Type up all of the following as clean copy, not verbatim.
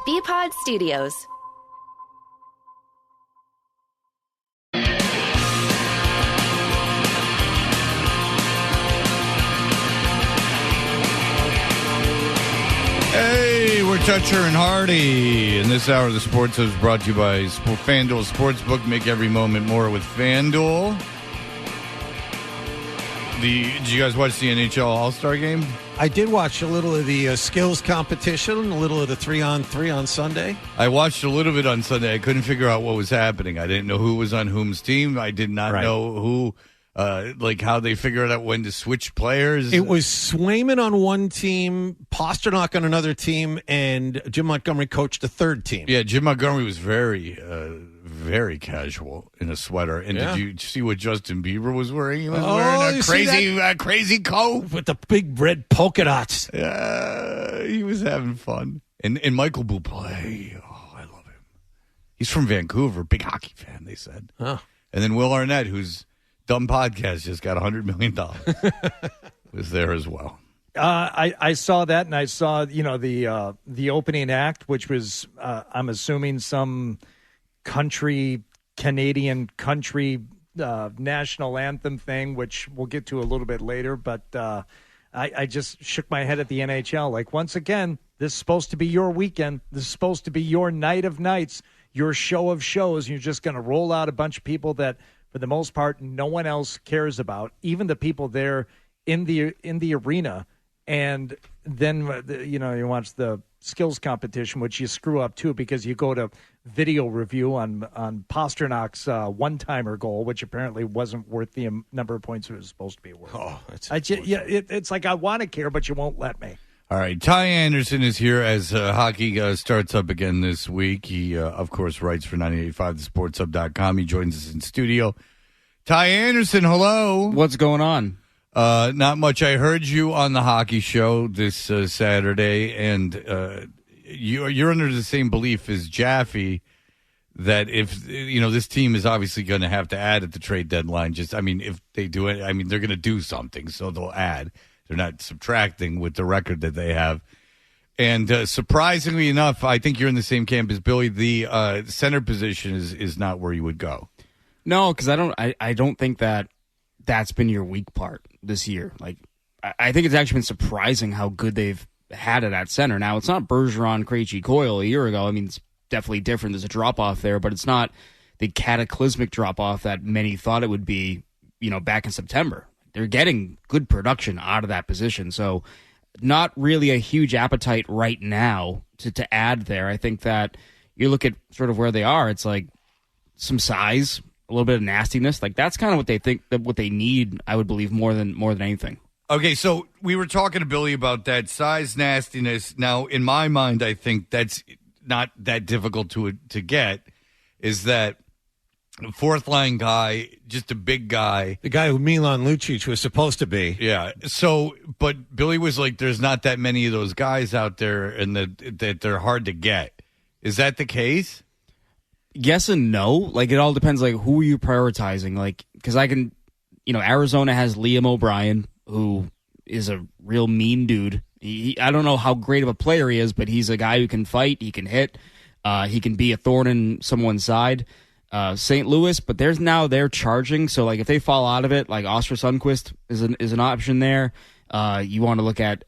BPod Studios. Hey, we're Toucher and Hardy. And this hour of the Sports is brought to you by FanDuel Sportsbook. Make every moment more with FanDuel. Did you guys watch the NHL All-Star game? I did watch a little of the skills competition, a little of the 3-on-3 on Sunday. I watched a little bit on Sunday. I couldn't figure out what was happening. I didn't know who was on whom's team. I did not know who, how they figured out when to switch players. It was Swayman on one team, Pasternak on another team, and Jim Montgomery coached the third team. Yeah, Jim Montgomery was very casual in a sweater. And did you see what Justin Bieber was wearing? He was wearing a crazy coat with the big red polka dots. Yeah, he was having fun. And Michael Bublé, I love him. He's from Vancouver, big hockey fan, they said. Oh. And then Will Arnett, whose dumb podcast just got $100 million, was there as well. I saw that, and I saw the opening act, which was I'm assuming some Canadian country national anthem thing, which we'll get to a little bit later. But I just shook my head at the NHL. Like, once again, this is supposed to be your weekend. This is supposed to be your night of nights, your show of shows. You're just going to roll out a bunch of people that, for the most part, no one else cares about, even the people there in the arena. And then, you watch the skills competition, which you screw up, too, because you go to video review on Pasternak's one-timer goal, which apparently wasn't worth the number of points it was supposed to be worth. Oh, it's like I want to care, but you won't let me. All right, Ty Anderson is here as hockey starts up again this week. He, of course, writes for 98.5thesportshub.com. He joins us in studio. Ty Anderson, hello. What's going on? Not much. I heard you on the hockey show this Saturday, and you're under the same belief as Jaffe that if this team is obviously going to have to add at the trade deadline. If they do it, they're going to do something, so they'll add. They're not subtracting with the record that they have. And surprisingly enough, I think you're in the same camp as Billy. The center position is not where you would go. No, because I don't think that's been your weak part this year. Like, I think it's actually been surprising how good they've had it at center. Now, it's not Bergeron, Krejci, Coyle a year ago. It's definitely different. There's a drop-off there, but it's not the cataclysmic drop-off that many thought it would be, back in September. They're getting good production out of that position. So not really a huge appetite right now to add there. I think that you look at sort of where they are, it's like some size, a little bit of nastiness. Like, that's kind of what they think, that what they need, I would believe, more than anything. Okay, so we were talking to Billy about that size, nastiness. Now, in my mind, I think that's not that difficult to get, is that fourth line guy, just a big guy. The guy who Milan Lucic was supposed to be. Yeah. So, but Billy was like, there's not that many of those guys out there, and that they're hard to get. Is that the case? Yes and no. Like, it all depends, like, who are you prioritizing? Like, because Arizona has Liam O'Brien, who is a real mean dude. I don't know how great of a player he is, but he's a guy who can fight, he can hit, he can be a thorn in someone's side. St. Louis, but they're charging, so like if they fall out of it, like Oscar Sundqvist is an option there. You want to look at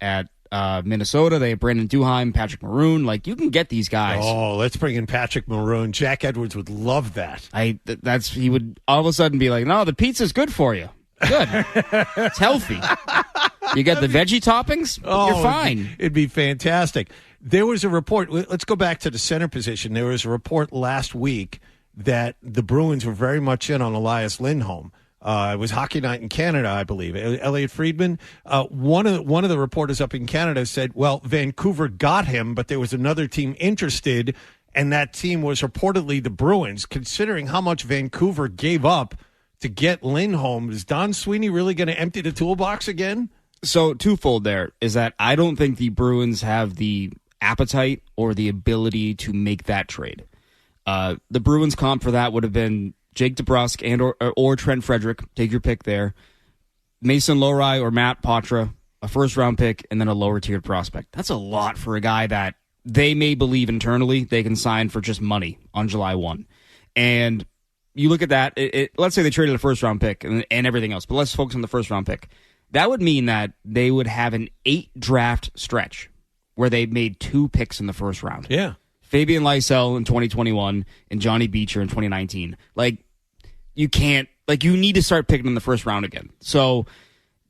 Minnesota, they have Brandon Duheim, Patrick Maroon. Like, you can get these guys. Oh, let's bring in Patrick Maroon. Jack Edwards would love that. He would all of a sudden be like, no, the pizza's good for you. Good. It's healthy. You get the veggie toppings, you're fine. It'd be fantastic. There was a report. Let's go back to the center position. There was a report last week that the Bruins were very much in on Elias Lindholm. It was Hockey Night in Canada, I believe. Elliot Friedman, one of the reporters up in Canada said, well, Vancouver got him, but there was another team interested, and that team was reportedly the Bruins. Considering how much Vancouver gave up to get Lindholm, is Don Sweeney really going to empty the toolbox again? So twofold there is that I don't think the Bruins have the appetite or the ability to make that trade. The Bruins comp for that would have been Jake DeBrusk and or Trent Frederick. Take your pick there. Mason Lohrei or Matt Poitras, a first-round pick, and then a lower-tiered prospect. That's a lot for a guy that they may believe internally they can sign for just money on July 1. And you look at that, let's say they traded a first-round pick and everything else, but let's focus on the first-round pick. That would mean that they would have an 8-draft stretch where they made 2 picks in the first round. Yeah. Fabian Lysell in 2021 and Johnny Beecher in 2019. Like, you can't, like, you need to start picking in the first round again. So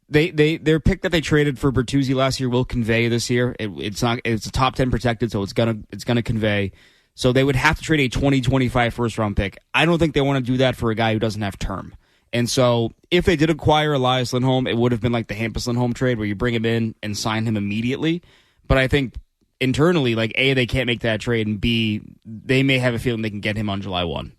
their pick that they traded for Bertuzzi last year will convey this year. It's a top 10 protected, so it's gonna convey. So they would have to trade a 2025 first round pick. I don't think they want to do that for a guy who doesn't have term. And so if they did acquire Elias Lindholm, it would have been like the Hampus Lindholm trade where you bring him in and sign him immediately. But I think internally, like, A, they can't make that trade, and B, they may have a feeling they can get him on July 1.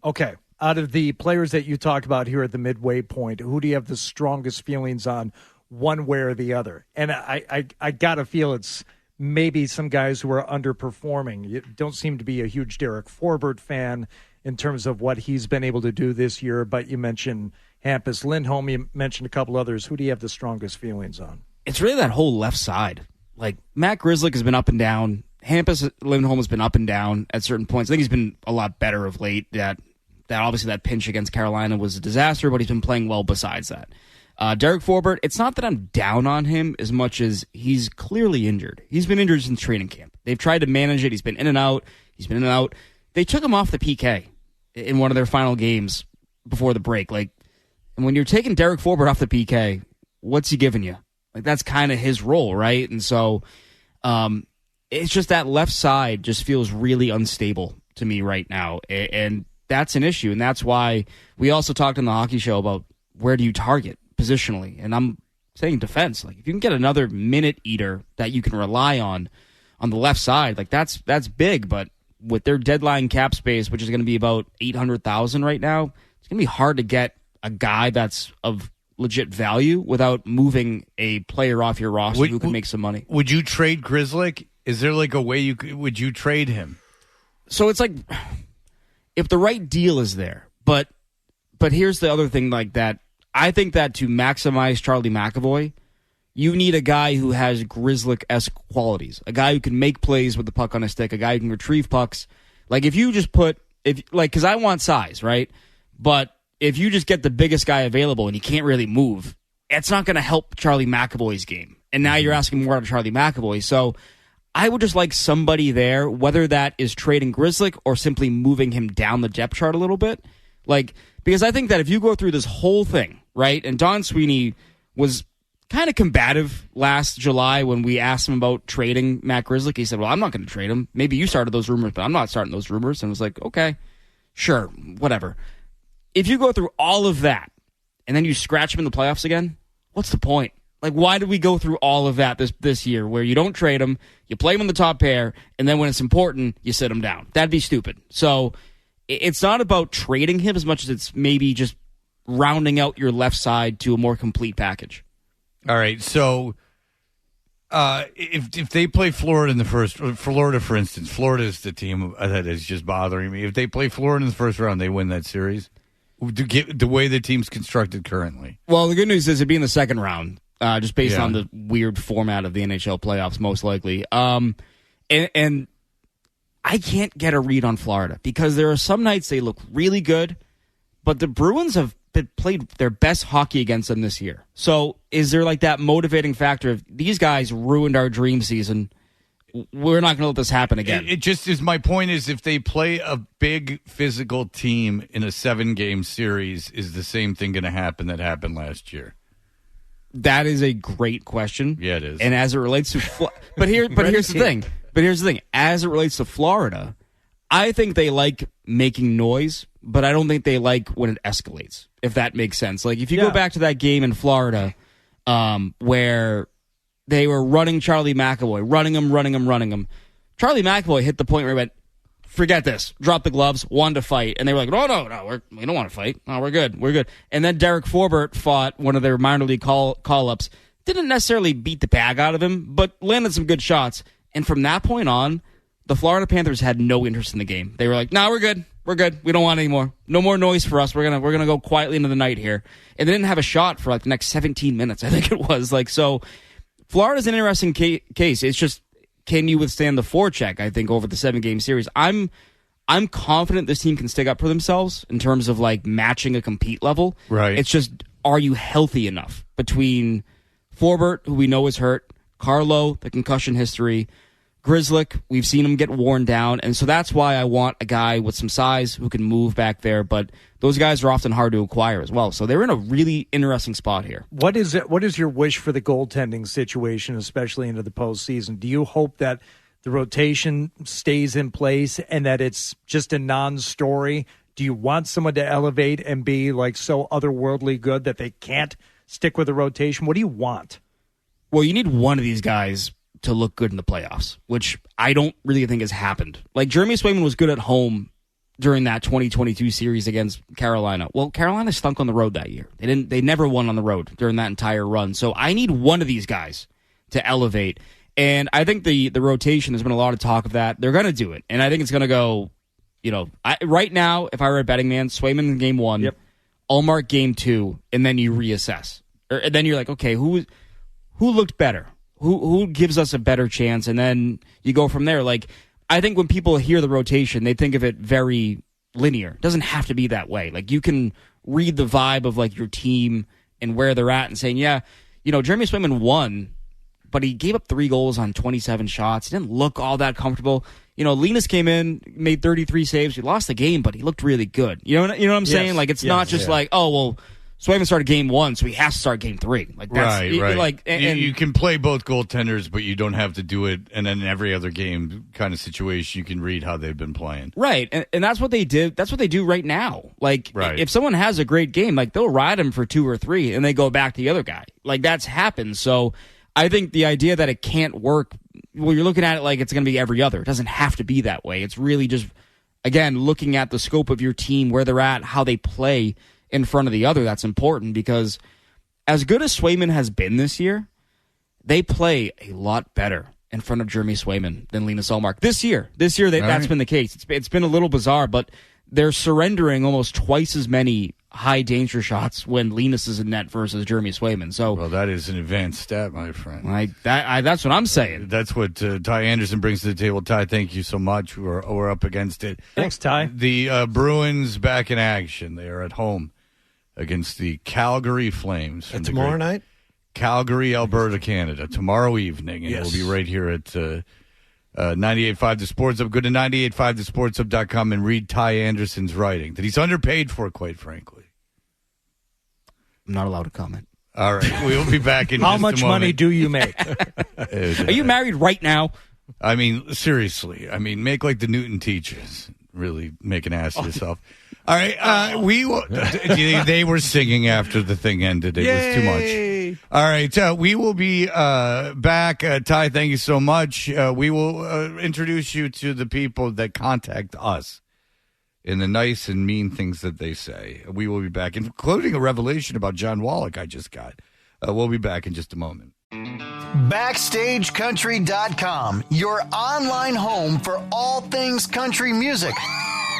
Okay. Out of the players that you talked about here at the midway point, who do you have the strongest feelings on one way or the other? And I got to feel it's maybe some guys who are underperforming. You don't seem to be a huge Derek Forbort fan in terms of what he's been able to do this year, but you mentioned Hampus Lindholm, you mentioned a couple others. Who do you have the strongest feelings on? It's really that whole left side. Like, Matt Grzelcyk has been up and down. Hampus Lindholm has been up and down at certain points. I think he's been a lot better of late. That obviously that pinch against Carolina was a disaster, but he's been playing well besides that. Derek Forbort, it's not that I'm down on him as much as he's clearly injured. He's been injured since training camp. They've tried to manage it. He's been in and out. They took him off the PK in one of their final games before the break. Like, and when you're taking Derek Forbort off the PK, what's he giving you? Like, that's kind of his role, right? And so it's just that left side just feels really unstable to me right now. And that's an issue. And that's why we also talked on the hockey show about where do you target positionally. And I'm saying defense. Like, if you can get another minute eater that you can rely on the left side, like, that's big. But with their deadline cap space, which is going to be about $800,000 right now, it's going to be hard to get a guy that's of legit value without moving a player off your roster who can make some money. Would you trade Grzelcyk? Is there like a way would you trade him? So it's like, if the right deal is there, but here's the other thing, like that. I think that to maximize Charlie McAvoy, you need a guy who has Grzelcyk-esque qualities, a guy who can make plays with the puck on his stick, a guy who can retrieve pucks. Like, if you just because I want size, right? But if you just get the biggest guy available and he can't really move, it's not going to help Charlie McAvoy's game. And now you're asking more out of Charlie McAvoy. So I would just like somebody there, whether that is trading Grzelcyk or simply moving him down the depth chart a little bit. Like, because I think that if you go through this whole thing, right, and Don Sweeney was kind of combative last July when we asked him about trading Matt Grzelcyk. He said, well, I'm not going to trade him. Maybe you started those rumors, but I'm not starting those rumors. And it was like, okay, sure, whatever. If you go through all of that and then you scratch him in the playoffs again, what's the point? Like, why did we go through all of that this year where you don't trade him, you play him on the top pair, and then when it's important, you sit him down? That'd be stupid. So it's not about trading him as much as it's maybe just rounding out your left side to a more complete package. All right, so if they play Florida in the first, Florida, for instance, Florida is the team that is just bothering me. If they play Florida in the first round, they win that series. The way the team's constructed currently. Well, the good news is it'd be in the second round, just based on the weird format of the NHL playoffs, most likely. And I can't get a read on Florida because there are some nights they look really good, but the Bruins have played their best hockey against them this year. So is there like that motivating factor of these guys ruined our dream season? We're not going to let this happen again. It just is. My point is, if they play a big physical team in a 7-game series, is the same thing going to happen that happened last year? That is a great question. Yeah, it is. And as it relates to, but here's the thing. But here's the thing. As it relates to Florida, I think they like making noise, but I don't think they like when it escalates. If that makes sense. Like, if you go back to that game in Florida, where they were running Charlie McAvoy, running him. Charlie McAvoy hit the point where he went, forget this, drop the gloves, wanted to fight. And they were like, no, we don't want to fight. No, we're good. And then Derek Forbort fought one of their minor league call-ups. Didn't necessarily beat the bag out of him, but landed some good shots. And from that point on, the Florida Panthers had no interest in the game. They were like, no, we're good. We don't want any more. No more noise for us. We're gonna go quietly into the night here. And they didn't have a shot for like the next 17 minutes, I think it was. Like, so Florida's an interesting case. It's just can you withstand the forecheck, I think, over the 7-game series. I'm confident this team can stick up for themselves in terms of like matching a compete level. Right. It's just, are you healthy enough between Forbert, who we know is hurt, Carlo, the concussion history, Grzelcyk, we've seen him get worn down, and so that's why I want a guy with some size who can move back there, but those guys are often hard to acquire as well, so they're in a really interesting spot here. What is your wish for the goaltending situation, especially into the postseason? Do you hope that the rotation stays in place and that it's just a non-story? Do you want someone to elevate and be like so otherworldly good that they can't stick with the rotation? What do you want? Well, you need one of these guys to look good in the playoffs, which I don't really think has happened. Like, Jeremy Swayman was good at home during that 2022 series against Carolina. Well, Carolina stunk on the road that year. They never won on the road during that entire run. So I need one of these guys to elevate. And I think the rotation, there's been a lot of talk of that. They're going to do it. And I think it's going to go, right now, if I were a betting man, Swayman in game 1, yep. Ullmark game 2, and then you reassess. And then you're like, okay, who looked better? Who gives us a better chance? And then you go from there. Like, I think when people hear the rotation, they think of it very linear. It doesn't have to be that way. Like, you can read the vibe of like your team and where they're at and saying, yeah, Jeremy Swayman won, but he gave up 3 goals on 27 shots. He didn't look all that comfortable. Linus came in, made 33 saves. He lost the game, but he looked really good. You know what I'm saying? Like, it's not just like, oh, well, Swayman started game 1, so he has to start game 3. Like, that's right. Like, and you can play both goaltenders, but you don't have to do it. And then every other game kind of situation, you can read how they've been playing. Right, and that's what they did. That's what they do right now. Like, if someone has a great game, like, they'll ride him for 2 or 3, and they go back to the other guy. Like, that's happened. So I think the idea that it can't work, well, you're looking at it like it's going to be every other. It doesn't have to be that way. It's really just, again, looking at the scope of your team, where they're at, how they play in front of the other. That's important, because as good as Swayman has been this year, they play a lot better in front of Jeremy Swayman than Linus Ullmark. This year, that's been the case. It's been a little bizarre, but they're surrendering almost twice as many high danger shots when Linus is in net versus Jeremy Swayman. So, well, that is an advanced stat, my friend. That's what I'm saying. That's what Ty Anderson brings to the table. Ty, thank you so much. We're up against it. Thanks, Ty. The Bruins back in action. They are at home against the Calgary Flames. And tomorrow night? Calgary, Alberta, Canada. Tomorrow evening. And we'll be right here at 98.5 The Sports Hub. Go to 98.5thesportshub.com and read Ty Anderson's writing that he's underpaid for, quite frankly. I'm not allowed to comment. All right. We'll be back in How just a much moment. money do you make? Are you married right now? I mean, seriously. I mean, make like the Newton teachers. Really make an ass of yourself. All right. They were singing after the thing ended. It was too much. All right. We will be back. Ty, thank you so much. We will introduce you to the people that contact us and the nice and mean things that they say. We will be back, including a revelation about John Wallach I just got. We'll be back in just a moment. BackstageCountry.com, your online home for all things country music.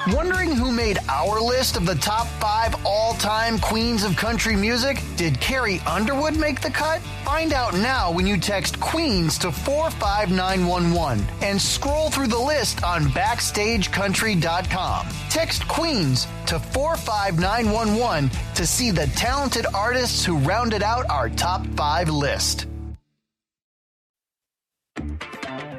Wondering who made our list of the top 5 all-time queens of country music? Did Carrie Underwood make the cut? Find out now when you text Queens to 45911 and scroll through the list on BackstageCountry.com. Text Queens to 45911 to see the talented artists who rounded out our top 5 list.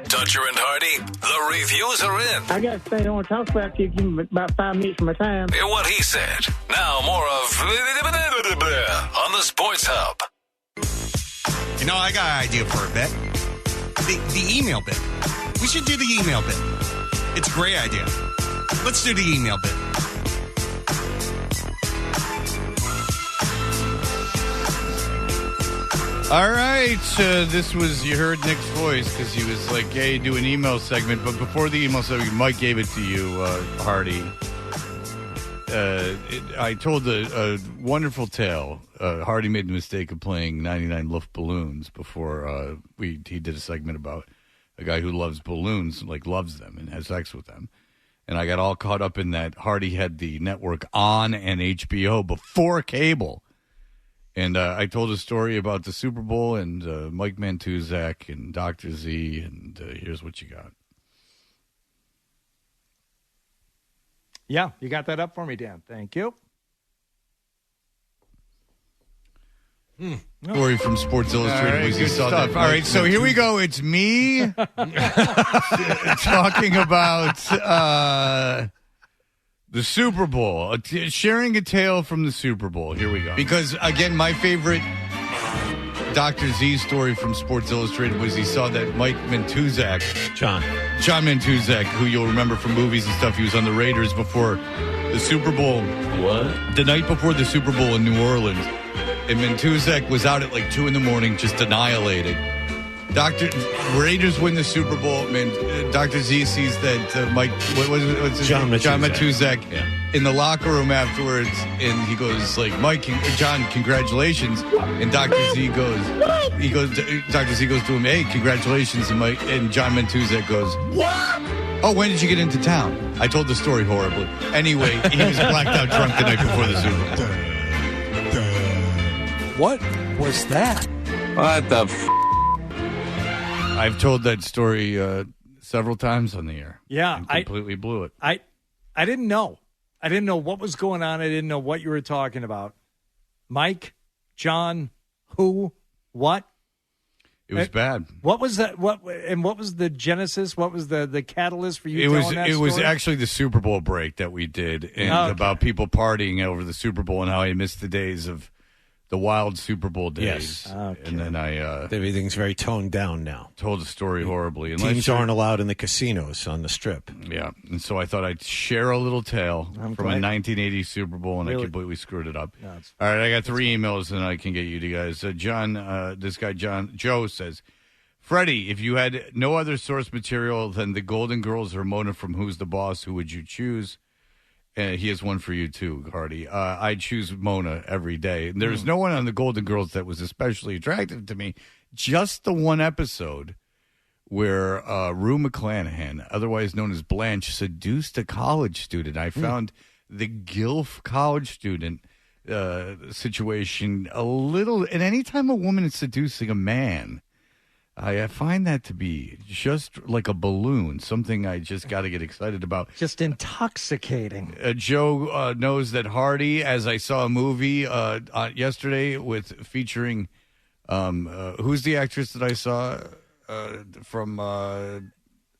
Dutcher and Hardy, the reviews are in. I got to say, I don't want to talk about you. Give me about 5 minutes of my time. Hear what he said. Now more of on the Sports Hub. You know, I got an idea for a bit. The email bit. We should do the email bit. It's a great idea. Let's do the email bit. All right, this was, you heard Nick's voice because he was like, hey, do an email segment. But before the email segment, Mike gave it to you, Hardy. I told a wonderful tale. Hardy made the mistake of playing 99 Luft balloons before he did a segment about a guy who loves balloons, like loves them and has sex with them. And I got all caught up in that Hardy had the network on and HBO before cable. And I told a story about the Super Bowl and Mike Mantuzak and Dr. Z, and here's what you got. Yeah, you got that up for me, Dan. Thank you. Story from Sports Illustrated. All right, was you good saw stuff. that All right, so here we go. It's me talking about the Super Bowl, sharing a tale from the Super Bowl. Here we go. Because, again, my favorite Dr. Z story from Sports Illustrated was he saw that Mike Mantuzak, John Mantuzak, who you'll remember from movies and stuff, he was on the Raiders before the Super Bowl. What? The night before the Super Bowl in New Orleans. And Mantuzak was out at like 2 a.m. just annihilated. Raiders win the Super Bowl. Dr. Z sees that Mike, what's his name? John Mantuzak in the locker room afterwards, and he goes like, John, congratulations. And Dr. Z goes to him, hey, congratulations. And John Mantuzak goes, what? Oh, when did you get into town? I told the story horribly. Anyway, he was blacked out drunk the night before the Super Bowl. What was that? What the I've told that story several times on the air. Yeah. And completely blew it. I didn't know. I didn't know what was going on. I didn't know what you were talking about. Mike, John, who, what? It was bad. What was that? What was the genesis? What was the catalyst for you telling that story? It was actually the Super Bowl break that we did, and about people partying over the Super Bowl and how I missed the days of the wild Super Bowl days. Yes. Okay. And then everything's very toned down now. Told the story horribly. Teams aren't allowed in the casinos on the Strip. Yeah, and so I thought I'd share a little tale from a 1980 Super Bowl, and Really? I completely screwed it up. No, all right, I got 3 emails, and I can get you guys. This guy Joe says, Freddie, if you had no other source material than the Golden Girls or Mona from Who's the Boss, who would you choose? He has one for you, too, Hardy. I'd choose Mona every day. There's no one on the Golden Girls that was especially attractive to me. Just the one episode where Rue McClanahan, otherwise known as Blanche, seduced a college student. I found the GILF college student situation a little... And anytime a woman is seducing a man... I find that to be just like a balloon, something I just got to get excited about. Just intoxicating. Joe knows that Hardy, as I saw a movie yesterday featuring, who's the actress that I saw from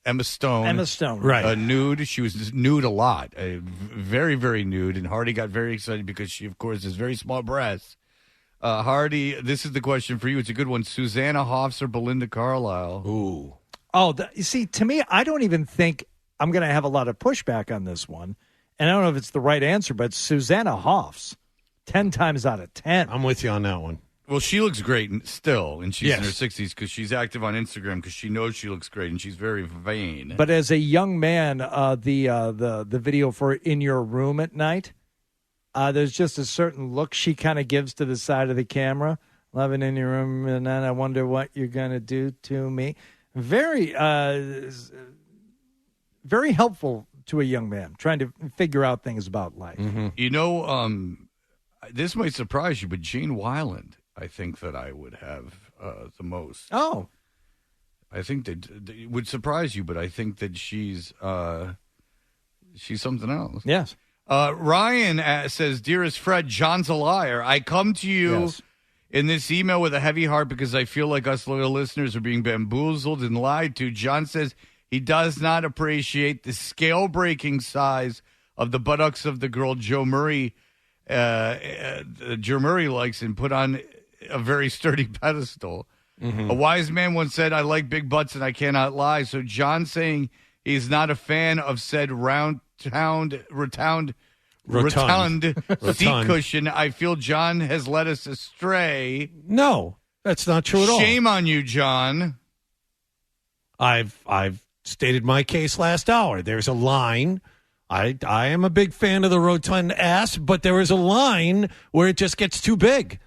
Emma Stone? Emma Stone. Right. Nude. She was nude a lot, very, very nude, and Hardy got very excited because she, of course, has very small breasts. Hardy, this is the question for you. It's a good one. Susanna Hoffs or Belinda Carlisle? Ooh. Oh, you see, to me, I don't even think I'm going to have a lot of pushback on this one. And I don't know if it's the right answer, but Susanna Hoffs, 10 times out of 10. I'm with you on that one. Well, she looks great still, and she's in her 60s because she's active on Instagram because she knows she looks great, and she's very vain. But as a young man, the video for In Your Room at Night, there's just a certain look she kind of gives to the side of the camera. Loving in your room, and then I wonder what you're going to do to me. Very, very helpful to a young man trying to figure out things about life. Mm-hmm. You know, this might surprise you, but Gene Weiland, I think that I would have the most. Oh. I think that it would surprise you, but I think that she's something else. Yes. Ryan says, Dearest Fred, John's a liar. I come to you in this email with a heavy heart because I feel like us loyal listeners are being bamboozled and lied to. John says he does not appreciate the scale-breaking size of the buttocks of the girl Joe Murray likes and put on a very sturdy pedestal. Mm-hmm. A wise man once said, I like big butts and I cannot lie. So John saying he's not a fan of said rotund seat cushion. I feel John has led us astray. No, that's not true at all. Shame on you, John. I've stated my case last hour. There's a line. I am a big fan of the rotund ass, but there is a line where it just gets too big.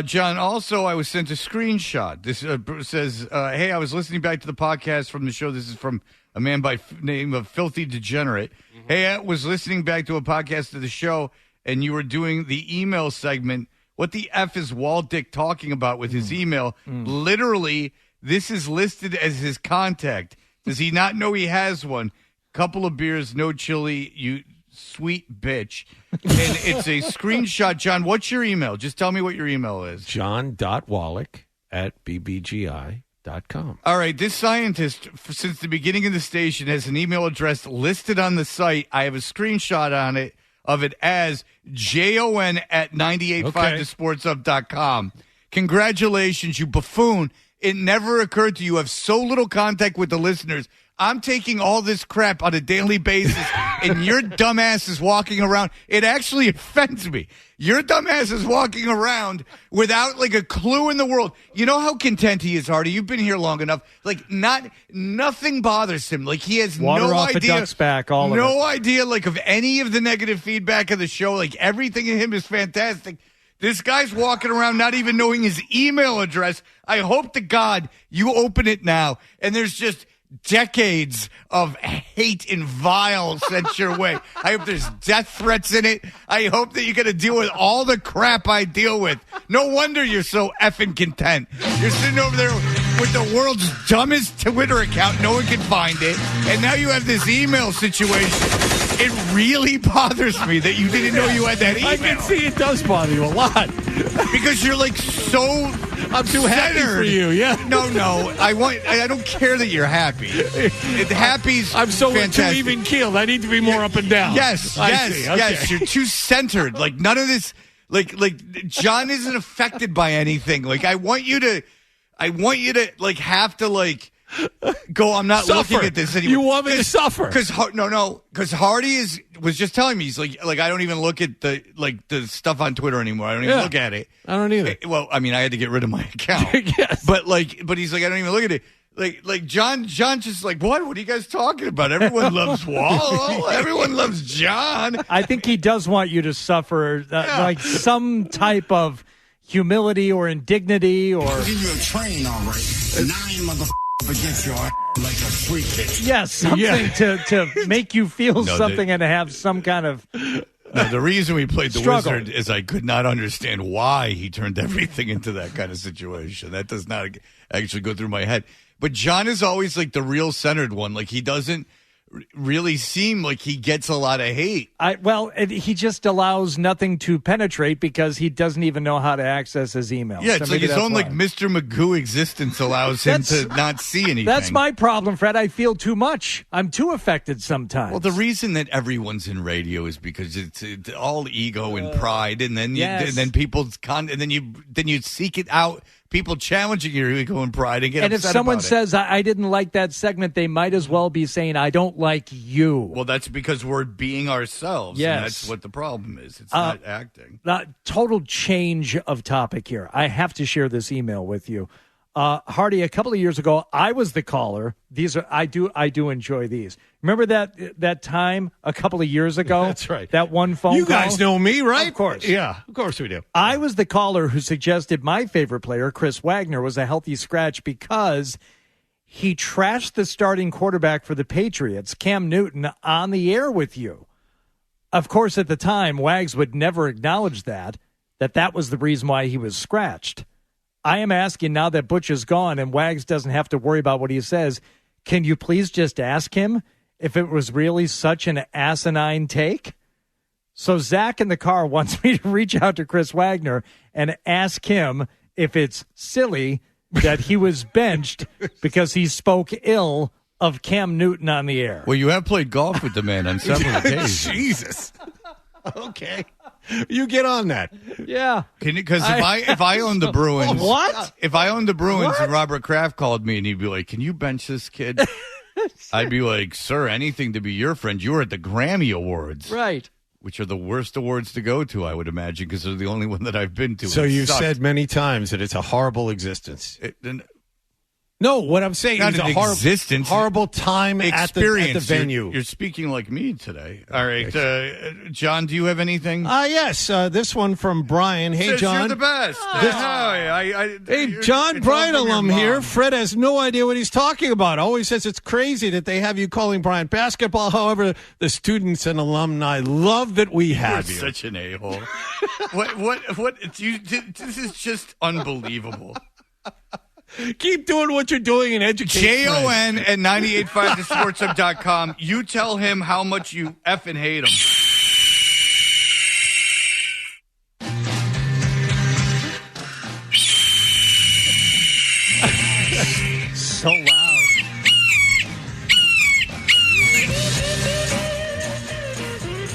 John, also, I was sent a screenshot. This says, hey, I was listening back to the podcast from the show. This is from a man by name of Filthy Degenerate. Mm-hmm. Hey, I was listening back to a podcast of the show, and you were doing the email segment What the F is Wall Dick talking about with his email? Literally, this is listed as his contact. Does he not know he has one? Couple of beers, no chili, you sweet bitch. And it's a screenshot. John, what's your email? Just tell me what your email is. John.wallach@bbgi.com. All right, this scientist, since the beginning of the station, has an email address listed on the site. I have a screenshot on it of it as JON@985thesportsup.com. Congratulations, you buffoon. It never occurred to you. You have so little contact with the listeners. I'm taking all this crap on a daily basis, and your dumbass is walking around. It actually offends me. Your dumbass is walking around without, like, a clue in the world. You know how content he is, Hardy? You've been here long enough. Like, nothing bothers him. Like, he has Water no off idea. a duck's back, all of it. No idea, like, of any of the negative feedback of the show. Like, everything in him is fantastic. This guy's walking around not even knowing his email address. I hope to God you open it now, and there's just decades of hate and vile sent your way. I hope there's death threats in it. I hope that you're going to deal with all the crap I deal with. No wonder you're so effing content. You're sitting over there with the world's dumbest Twitter account. No one can find it. And now you have this email situation. It really bothers me that you didn't know you had that email. I can see it does bother you a lot. Because you're like so I'm too happy for you, yeah. No, I don't care that you're happy. Happy's I'm so fantastic. too even keeled. I need to be more up and down. Yes. You're too centered. Like none of this. Like John isn't affected by anything. Like I want you to like have to like go. I'm not suffer. looking at this anymore. You want me to suffer? Because Hardy was just telling me he's like I don't even look at the stuff on Twitter anymore. I don't even look at it. I don't either. Well, I mean, I had to get rid of my account. Yes. But he's like I don't even look at it. Like John just like what are you guys talking about? Everyone loves Wall. Everyone loves John. I think he does want you to suffer like some type of humility or indignity or give you a train, all right. 9 motherfuckers against your ass like a freak bitch. yes, something to make you feel something and have some kind of. No, the reason we played the Struggle. Wizard is I could not understand why he turned everything into that kind of situation. That does not actually go through my head. But John is always like the real centered one. Like he doesn't really seem like he gets a lot of hate. He just allows nothing to penetrate because he doesn't even know how to access his email. Yeah, so it's like his own why. like Mr. Magoo existence allows him to not see anything. That's my problem, Fred. I feel too much. I'm too affected sometimes. Well, the reason that everyone's in radio is because it's all ego and pride, and then then you seek it out. People challenging your ego and pride and get and if upset someone about it. says I didn't like that segment, they might as well be saying I don't like you. Well, that's because we're being ourselves. Yes. And that's what the problem is. It's not acting. Total change of topic here. I have to share this email with you. Hardy, a couple of years ago, I was the caller. I do enjoy these. Remember that time a couple of years ago? That's right. That one phone You call? guys know me, right? Of course. Yeah, of course we do. I was the caller who suggested my favorite player, Chris Wagner, was a healthy scratch because he trashed the starting quarterback for the Patriots, Cam Newton, on the air with you. Of course, at the time, Wags would never acknowledge that was the reason why he was scratched. I am asking now that Butch is gone and Wags doesn't have to worry about what he says, can you please just ask him if it was really such an asinine take? So Zach in the car wants me to reach out to Chris Wagner and ask him if it's silly that he was benched because he spoke ill of Cam Newton on the air. Well, you have played golf with the man on several occasions. Jesus. Okay. You get on that. Yeah. Because if I owned the Bruins, What? If I owned the Bruins and Robert Kraft called me and he'd be like, "Can you bench this kid?" I'd be like, "Sir, anything to be your friend." You were at the Grammy Awards, Right. which are the worst awards to go to, I would imagine, because they're the only one that I've been to. So It you've sucked. said many times that it's a horrible existence. No, what I'm saying Not is an a existence. horrible time at the venue. You're speaking like me today. All right. John, do you have anything? Yes. This one from Brian. Hey, Says John. You're the best. Hey, John, Brian alum here. Fred has no idea what he's talking about. Always says it's crazy that they have you calling Brian basketball. However, the students and alumni love that we have You're you. such an a-hole. This is just unbelievable. Keep doing what you're doing and educate. JON at 985thesportsup.com. You tell him how much you effing hate him. So loud.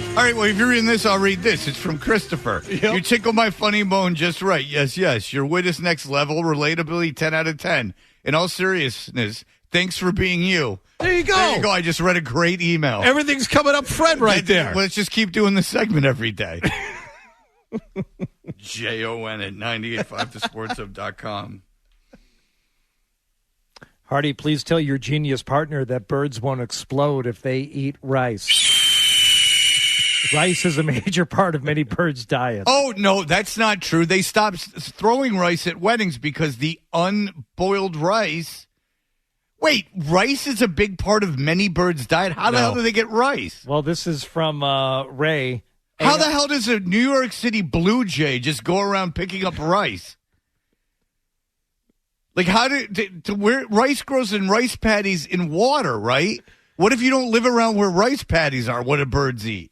All right, well, if you're reading this, I'll read this. It's from Christopher. Yep. You tickle my funny bone just right. Yes, yes. Your wit is next level. Relatability, 10 out of 10. In all seriousness, thanks for being you. There you go. There you go. I just read a great email. Everything's coming up Fred right there. Let's just keep doing this segment every day. JON at 985thesportsup.com. Hardy, please tell your genius partner that birds won't explode if they eat rice. Rice is a major part of many birds' diets. Oh, no, that's not true. They stopped throwing rice at weddings because the unboiled rice. Wait, rice is a big part of many birds' diet? How the hell do they get rice? Well, this is from Ray. How the hell does a New York City Blue Jay just go around picking up rice? Like, how where rice grows in rice paddies in water, right? What if you don't live around where rice paddies are? What do birds eat?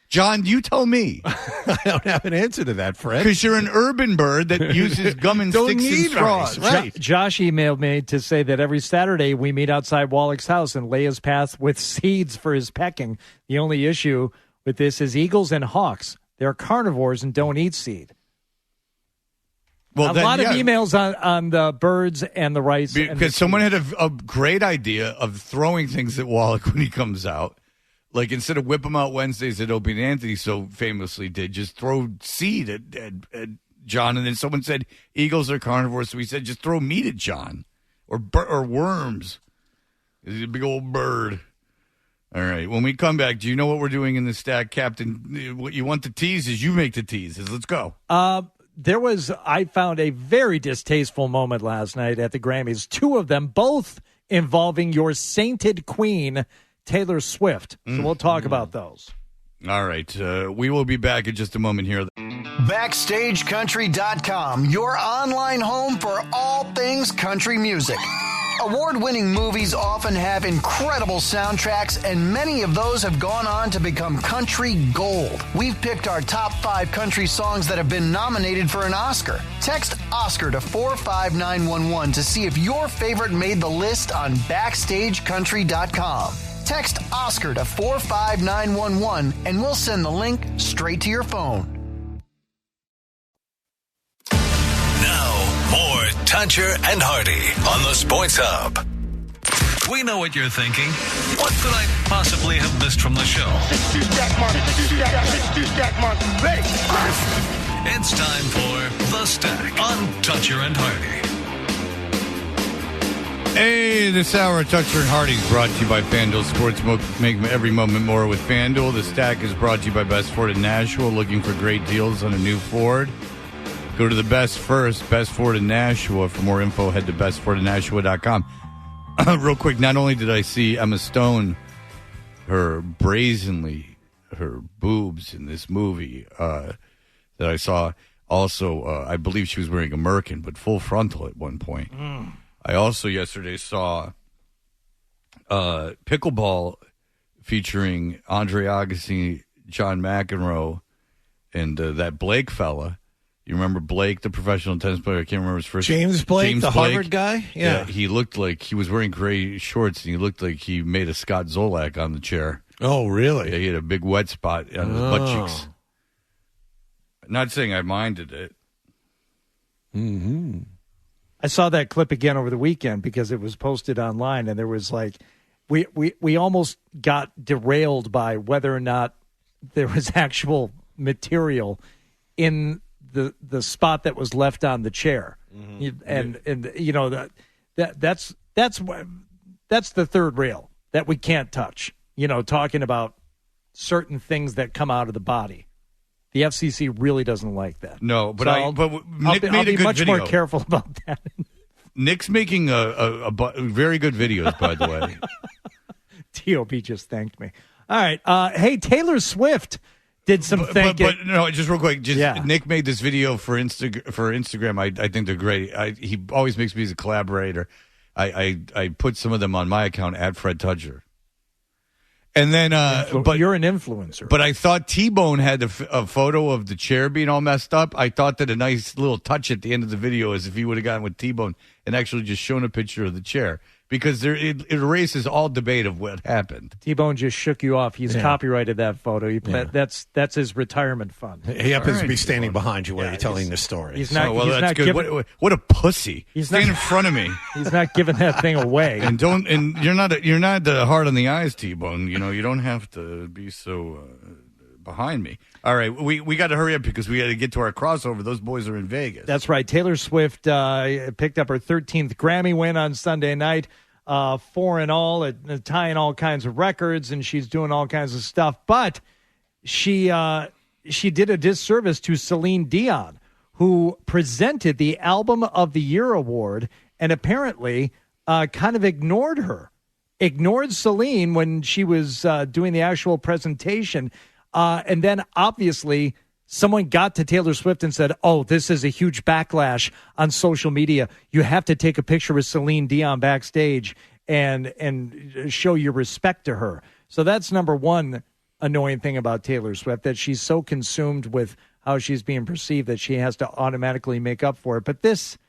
John, you tell me. I don't have an answer to that, Fred. Because you're an urban bird that uses gum and Don't sticks and need straws. rice, right. Josh emailed me to say that every Saturday we meet outside Wallach's house and lay his path with seeds for his pecking. The only issue with this is eagles and hawks. They're carnivores and don't eat seed. Well, a lot of emails on the birds and the rice. Because someone had a great idea of throwing things at Wallach when he comes out. Like, instead of whip them out Wednesdays that Opie and Anthony so famously did, just throw seed at John. And then someone said eagles are carnivores, so we said just throw meat at John or worms. He's a big old bird. All right. When we come back, do you know what we're doing in the stack, Captain? What you want the teases, you make the teases. Let's go. I found a very distasteful moment last night at the Grammys. Two of them, both involving your sainted queen, Taylor Swift. So we'll talk about those. All right. We will be back in just a moment here. BackstageCountry.com, your online home for all things country music. Award-winning movies often have incredible soundtracks, and many of those have gone on to become country gold. We've picked our top 5 country songs that have been nominated for an Oscar. Text Oscar to 45911 to see if your favorite made the list on BackstageCountry.com. Text Oscar to 45911 and we'll send the link straight to your phone. Now, more Toucher and Hardy on the Sports Hub. We know what you're thinking. What could I possibly have missed from the show? It's time for The Stack on Toucher and Hardy. Hey, this hour of Toucher and Hardy is brought to you by FanDuel Sports. Make every moment more with FanDuel. The Stack is brought to you by Best Ford in Nashville. Looking for great deals on a new Ford? Go to the best first, Best Ford in Nashua. For more info, head to bestfordinashua.com. Real quick, not only did I see Emma Stone, her boobs in this movie that I saw, also, I believe she was wearing a merkin, but full frontal at one point. I also yesterday saw Pickleball featuring Andre Agassi, John McEnroe, and that Blake fella. You remember Blake, the professional tennis player? I can't remember his first name. James Blake, the Harvard guy? Yeah. He looked like he was wearing gray shorts, and he looked like he made a Scott Zolak on the chair. Oh, really? Yeah, he had a big wet spot on his butt cheeks. Not saying I minded it. Mm-hmm. I saw that clip again over the weekend because it was posted online, and there was like, we almost got derailed by whether or not there was actual material in the spot that was left on the chair. And you know that's that's the third rail that we can't touch. Talking about certain things that come out of the body. The FCC really doesn't like that. No, but So Nick made I'll a be good much video. more careful about that. Nick's making a very good videos, by the way. TOP just thanked me. All right. Hey, Taylor Swift did some thanking. But no, just real quick. Nick made this video for Instagram. I think they're great. He always makes me as a collaborator. I put some of them on my account at Fred Tudger. And then, but you're an influencer. But I thought T-Bone had a photo of the chair being all messed up. I thought that a nice little touch at the end of the video is if he would have gotten with T-Bone and actually just shown a picture of the chair. Because it erases all debate of what happened. T-Bone just shook you off. He's copyrighted that photo. That's his retirement fund. He happens to be standing behind you while you're telling the story. He's not. Well, he's that's not good. giving, what a pussy! He's Stand not in front of me. He's not giving that thing away. And you're not hard on the eyes, T-Bone. You don't have to be so behind me. All right, we got to hurry up because we got to get to our crossover. Those boys are in Vegas. That's right. Taylor Swift picked up her 13th Grammy win on Sunday night. 4 in all, tying all kinds of records, and she's doing all kinds of stuff. But she did a disservice to Celine Dion, who presented the Album of the Year award and apparently kind of ignored Celine when she was doing the actual presentation. And then obviously someone got to Taylor Swift and said, oh, this is a huge backlash on social media. You have to take a picture with Celine Dion backstage and show your respect to her. So that's number one annoying thing about Taylor Swift, that she's so consumed with how she's being perceived that she has to automatically make up for it. But this,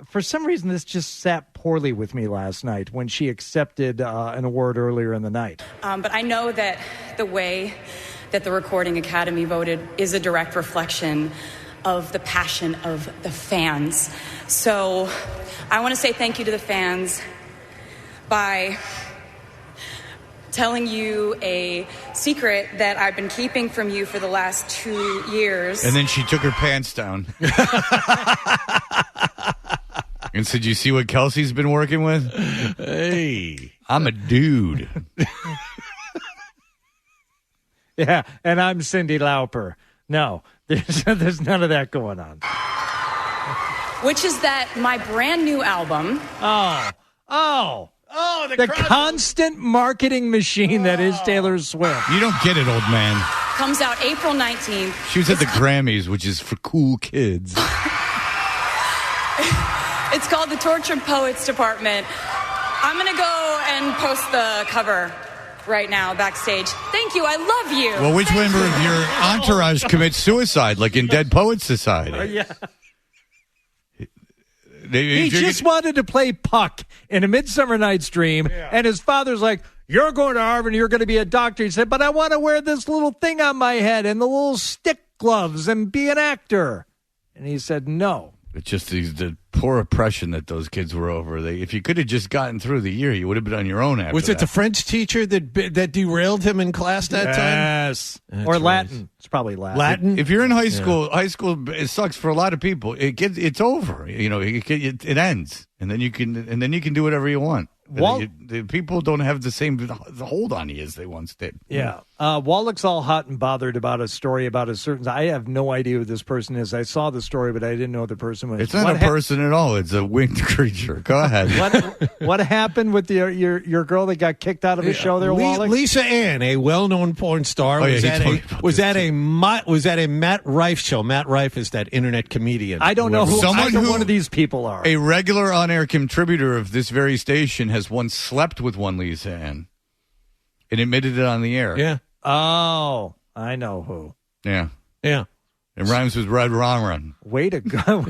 for some reason, this just sat poorly with me last night when she accepted an award earlier in the night. But I know that the way that the Recording Academy voted is a direct reflection of the passion of the fans. So I want to say thank you to the fans by telling you a secret that I've been keeping from you for the last 2 years. And then she took her pants down. And said, you see what Kelsey's been working with? Hey. I'm a dude. Yeah, and I'm Cyndi Lauper. No, there's none of that going on. Which is that my brand new album. The constant marketing machine that is Taylor Swift. You don't get it, old man. Comes out April 19th. She was at the Grammys, which is for cool kids. It's called the Tortured Poets Department. I'm going to go and post the cover right now backstage. Thank you. I love you. Well, which member of your entourage commits suicide, like in Dead Poets Society? Yeah. He just wanted to play Puck in A Midsummer Night's Dream, and his father's like, you're going to Harvard and you're going to be a doctor. He said, but I want to wear this little thing on my head and the little stick gloves and be an actor. And he said, no. It's just the poor oppression that those kids were over. If you could have just gotten through the year, you would have been on your own after Was it the French teacher that derailed him in class that time? Yes. Or Latin. It's probably Latin. If you're in high school, it sucks for a lot of people. It's over. It ends, and then you can do whatever you want. The people don't have the same hold on you as they once did. Yeah. Wallach's all hot and bothered about a story about a certain... I have no idea who this person is. I saw the story, but I didn't know the person was. It's not a person at all. It's a winged creature. Go ahead. What happened with your girl that got kicked out of a show there, Wallach? Lisa Ann, a well-known porn star, was at a Matt Rife show. Matt Rife is that internet comedian. I don't know who one of these people are. A regular on-air contributor of this very station has once slept with one Lisa Ann and admitted it on the air. Yeah. Oh, I know who. Yeah. Yeah. It rhymes with Red Run. Way to go.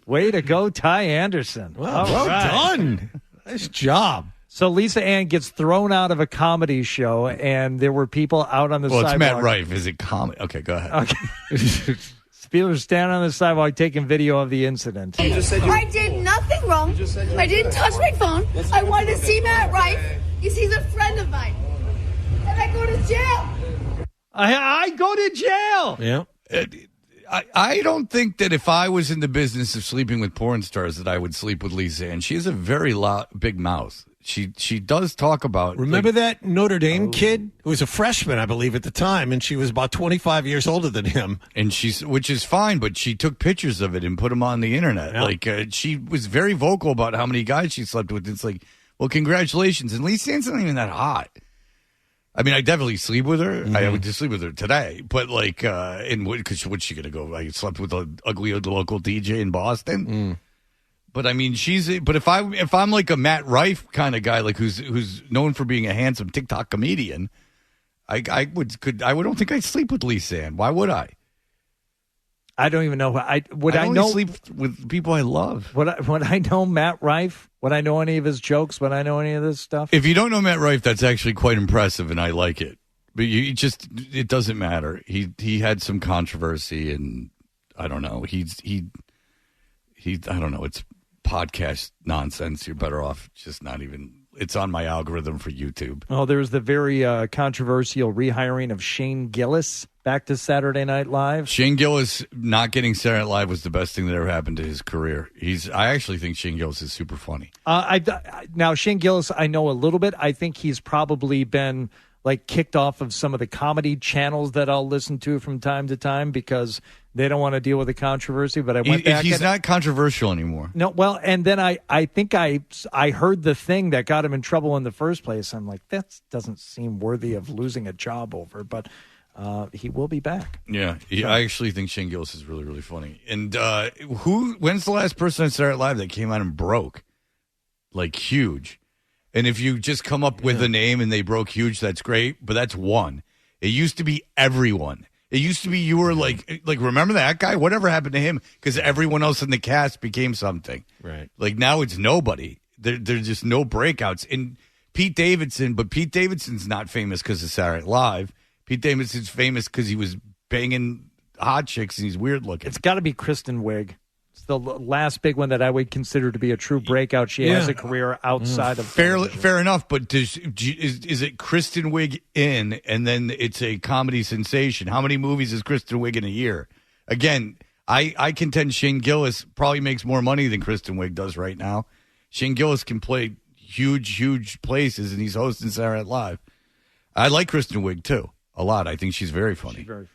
Way to go, Ty Anderson. Well done. Nice job. So Lisa Ann gets thrown out of a comedy show, and there were people out on the sidewalk. Well, it's Matt Rife. Is it comedy? Okay, go ahead. Okay. People are standing on the sidewalk taking video of the incident. I did nothing wrong. I didn't touch my phone. I wanted to see Matt Rife. He's a friend of mine. And I go to jail. I go to jail. Yeah. I don't think that if I was in the business of sleeping with porn stars that I would sleep with Lisa Ann. She has a very big mouth. She does talk about. Remember that Notre Dame kid who was a freshman, I believe, at the time, and she was about 25 years older than him. And which is fine, but she took pictures of it and put them on the internet. Yeah. She was very vocal about how many guys she slept with. It's like, well, congratulations. And Lisa Ann's not even that hot. I mean, I definitely sleep with her. I would just sleep with her today. But because what's she gonna go? I slept with an ugly local DJ in Boston. But I mean, But if I'm like a Matt Rife kind of guy, like who's known for being a handsome TikTok comedian, I don't think I'd sleep with Lisa Ann. Why would I? I don't even know. I only sleep with people I love. Would I know Matt Rife? Would I know any of his jokes? Would I know any of this stuff? If you don't know Matt Rife, that's actually quite impressive, and I like it. But it doesn't matter. He had some controversy, and I don't know. He I don't know. It's podcast nonsense. You're better off just not even. It's on my algorithm for YouTube. Oh, there's the very controversial rehiring of Shane Gillis back to Saturday Night Live. Shane Gillis not getting Saturday Night Live was the best thing that ever happened to his career. I actually think Shane Gillis is super funny. Now, Shane Gillis, I know a little bit. I think he's probably been kicked off of some of the comedy channels that I'll listen to from time to time because they don't want to deal with the controversy. But I went back. He's not controversial anymore. No, well, and then I think I heard the thing that got him in trouble in the first place. I'm like, that doesn't seem worthy of losing a job over. But he will be back. Yeah, I actually think Shane Gillis is really, really funny. And when's the last person on Saturday Night Live that came out and broke? Huge. And if you just come up with a name and they broke huge, that's great. But that's one. It used to be everyone. It used to be you were like remember that guy? Whatever happened to him? Because everyone else in the cast became something. Right. Now it's nobody. There's just no breakouts. And Pete Davidson's not famous because of Saturday Night Live. Pete Davidson's famous because he was banging hot chicks and he's weird looking. It's got to be Kristen Wiig. It's the last big one that I would consider to be a true breakout. She has a career outside of fair enough, but is it Kristen Wiig in, and then it's a comedy sensation? How many movies is Kristen Wiig in a year? Again, I contend Shane Gillis probably makes more money than Kristen Wiig does right now. Shane Gillis can play huge places, and he's hosting Saturday Night Live. I like Kristen Wiig, too, a lot. I think she's very funny. She's very funny.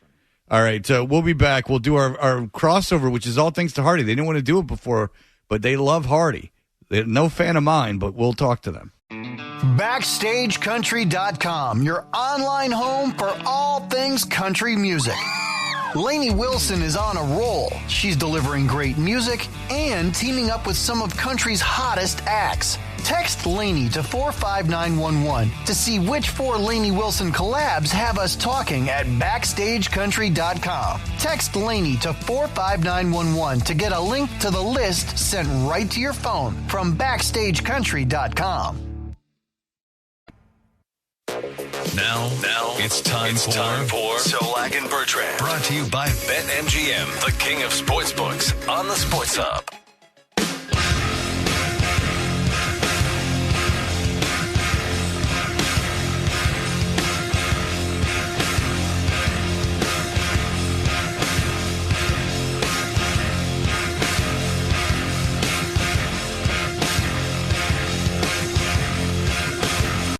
All right, we'll be back. We'll do our crossover, which is all thanks to Hardy. They didn't want to do it before, but they love Hardy. They're no fan of mine, but we'll talk to them. BackstageCountry.com, your online home for all things country music. Lainey Wilson is on a roll. She's delivering great music and teaming up with some of country's hottest acts. Text Lainey to 45911 to see which 4 Lainey Wilson collabs have us talking at BackstageCountry.com. Text Lainey to 45911 to get a link to the list sent right to your phone from BackstageCountry.com. Now it's time for Solak and Bertrand. Brought to you by BetMGM, the king of sportsbooks on the Sports Hub.